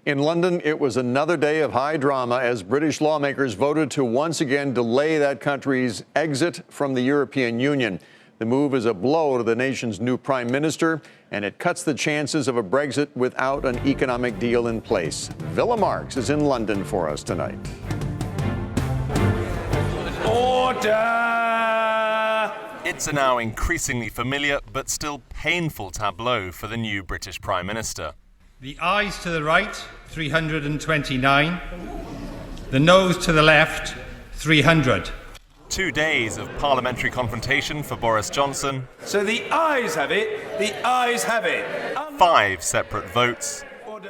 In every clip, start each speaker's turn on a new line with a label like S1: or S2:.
S1: In London, it was another day of high drama as British lawmakers voted to once again delay that country's exit from the European Union. The move is a blow to the nation's new prime minister, and it cuts the chances of a Brexit without an economic deal in place. Willem Marx is in London for us tonight.
S2: Order! It's a now increasingly familiar but still painful tableau for the new British Prime Minister.
S3: The ayes to the right, 329. The noes to the left, 300.
S2: 2 days of parliamentary confrontation for Boris Johnson.
S4: So the ayes have it, the ayes have it.
S2: 5 separate votes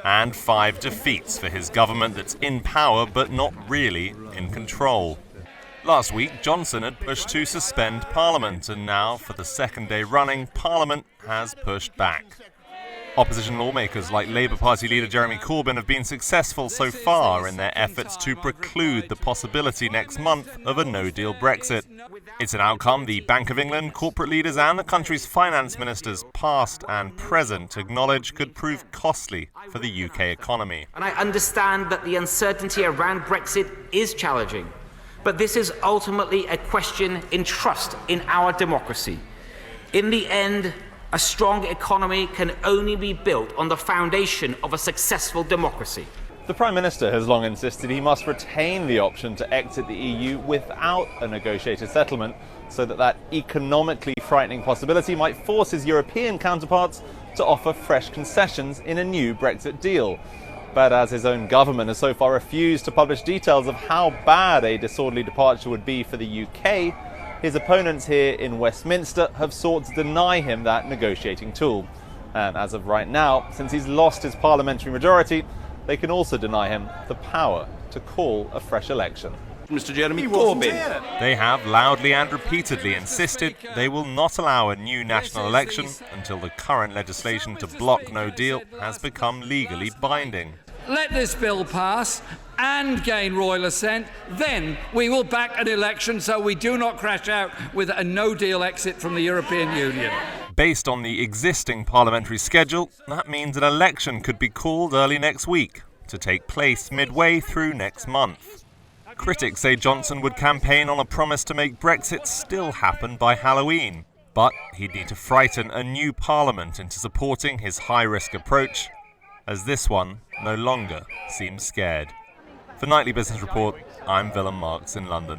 S2: and 5 defeats for his government that's in power but not really in control. Last week, Johnson had pushed to suspend Parliament, and now, for the second day running, Parliament has pushed back. Opposition lawmakers like Labour Party leader Jeremy Corbyn have been successful so far in their efforts to preclude the possibility next month of a no-deal Brexit. It's an outcome the Bank of England, corporate leaders and the country's finance ministers, past and present, acknowledge could prove costly for the UK economy.
S5: And I understand that the uncertainty around Brexit is challenging, but this is ultimately a question in trust in our democracy. In the end, a strong economy can only be built on the foundation of a successful democracy.
S6: The Prime Minister has long insisted he must retain the option to exit the EU without a negotiated settlement, so that economically frightening possibility might force his European counterparts to offer fresh concessions in a new Brexit deal. But as his own government has so far refused to publish details of how bad a disorderly departure would be for the UK, his opponents here in Westminster have sought to deny him that negotiating tool. And as of right now, since he's lost his parliamentary majority, they can also deny him the power to call a fresh election.
S4: Mr. Jeremy Corbyn.
S2: They have loudly and repeatedly insisted they will not allow a new national election until the current legislation to block no deal has become legally binding.
S7: Let this bill pass and gain royal assent, then we will back an election so we do not crash out with a no-deal exit from the European Union.
S2: Based on the existing parliamentary schedule, that means an election could be called early next week, to take place midway through next month. Critics say Johnson would campaign on a promise to make Brexit still happen by Halloween, but he'd need to frighten a new parliament into supporting his high-risk approach, as this one no longer seems scared. For Nightly Business Report, I'm Willem Marx in London.